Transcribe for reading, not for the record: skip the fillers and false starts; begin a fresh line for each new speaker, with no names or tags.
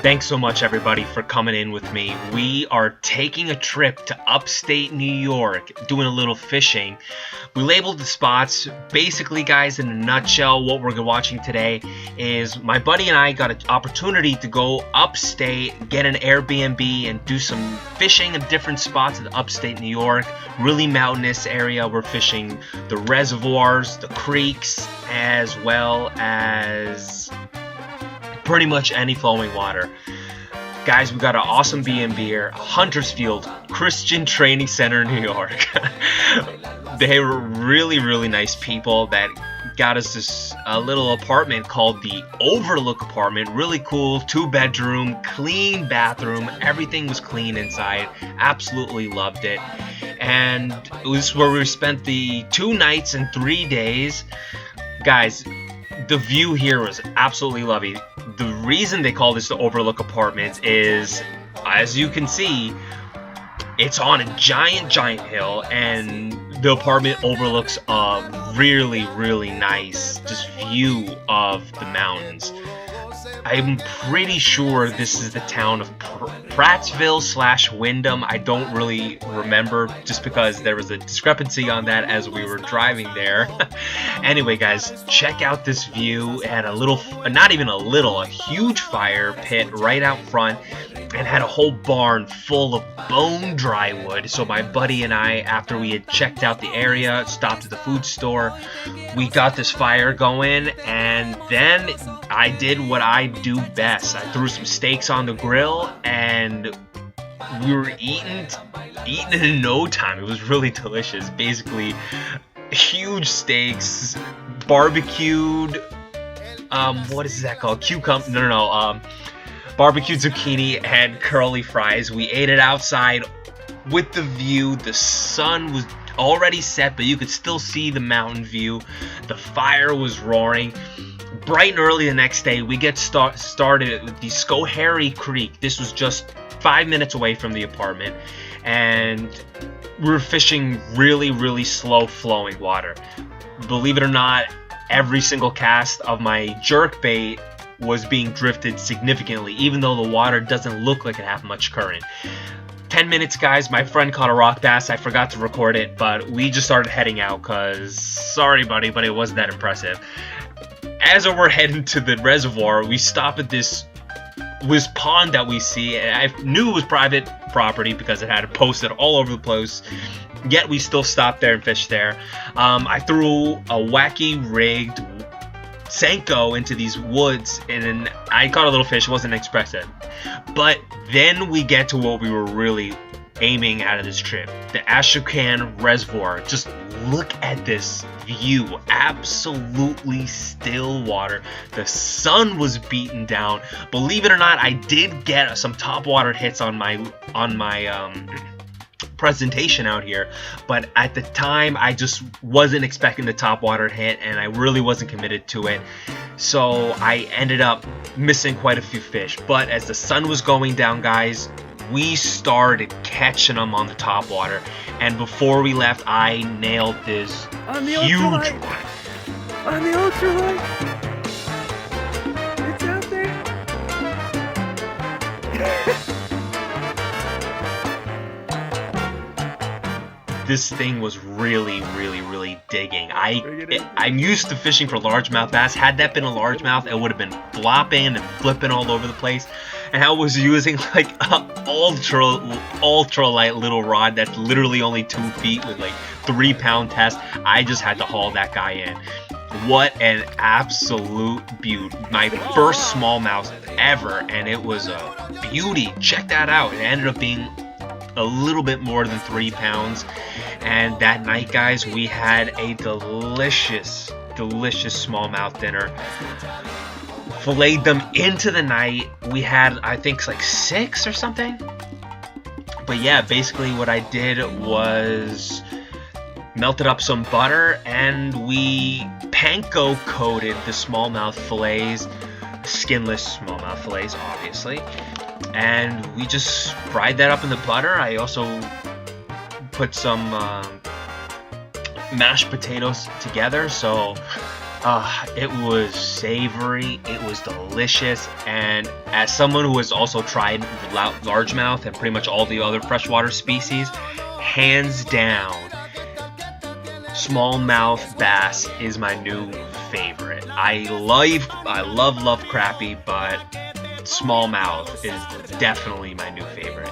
Thanks so much, everybody, for coming in with me. We are taking a trip to upstate New York, doing a little fishing. We labeled the spots. Basically, guys, in a nutshell, what we're watching today is my buddy and I got an opportunity to go upstate, get an Airbnb, and do some fishing in different spots in upstate New York. Really mountainous area. We're fishing the reservoirs, the creeks, as well as pretty much any flowing water. Guys, we got an awesome B&B here, Huntersfield Christian Training Center in New York. They were really nice people that got us this little apartment called the Overlook Apartment. Really cool, 2-bedroom, clean bathroom. Everything was clean inside. Absolutely loved it. And it was where we spent the 2 nights and 3 days. Guys, the view here was absolutely lovely. The reason they call this the Overlook Apartment is, as you can see, it's on a giant hill, and the apartment overlooks a really nice just view of the mountains. I'm pretty sure this is the town of Prattsville/Wyndham. I don't really remember, just because there was a discrepancy on that as we were driving there. Anyway, guys, check out this view. It had a little, not even a little, a huge fire pit right out front, and had a whole barn full of bone dry wood. So my buddy and I, after we had checked out the area, stopped at the food store, we got this fire going, and then I did what I do best. I threw some steaks on the grill, and we were eating it in no time. It was really delicious. Basically, huge steaks, barbecued, what is that called? Barbecued zucchini and curly fries. We ate it outside with the view. The sun was already set, but you could still see the mountain view. The fire was roaring. Bright and early the next day, we get started with the Schoharie Creek. This was just 5 minutes away from the apartment, and we were fishing really slow flowing water. Believe it or not, every single cast of my jerkbait was being drifted significantly, even though the water doesn't look like it had much current. 10 minutes, guys, my friend caught a rock bass. I forgot to record it, but we just started heading out because, sorry buddy, but it wasn't that impressive. As we're heading to the reservoir, we stop at this pond that we see, and I knew it was private property because it had it posted all over the place, yet we still stopped there and fished there. I threw a wacky rigged Senko into these woods, and then I caught a little fish. It wasn't expressive. But then we get to what we were really aiming out of this trip, the Ashcan Reservoir. Just look at this view. Absolutely still water. The sun was beating down. Believe it or not, I did get some topwater hits on my presentation out here, but at the time I just wasn't expecting the topwater hit, and I really wasn't committed to it, so I ended up missing quite a few fish. But as the sun was going down, guys, we started catching them on the topwater, and before we left, I nailed this huge one.
On the ultralight! It's out there!
This thing was really digging. I'm used to fishing for largemouth bass. Had that been a largemouth, it would have been flopping and flipping all over the place. And I was using like an ultra light little rod that's literally only 2 feet with like 3-pound test. I just had to haul that guy in. What an absolute beaut. My first smallmouth ever, and it was a beauty. Check that out. It ended up being a little bit more than 3 pounds, and that night, guys, we had a delicious smallmouth dinner. Filleted them into the night. We had, I think, like 6 or something. But yeah, basically what I did was melted up some butter, and we panko coated the smallmouth fillets, skinless smallmouth fillets, obviously. And we just fried that up in the butter. I also put some mashed potatoes together, so It was savory, it was delicious, and as someone who has also tried largemouth and pretty much all the other freshwater species, hands down, smallmouth bass is my new favorite. I love crappie, but smallmouth is definitely my new favorite.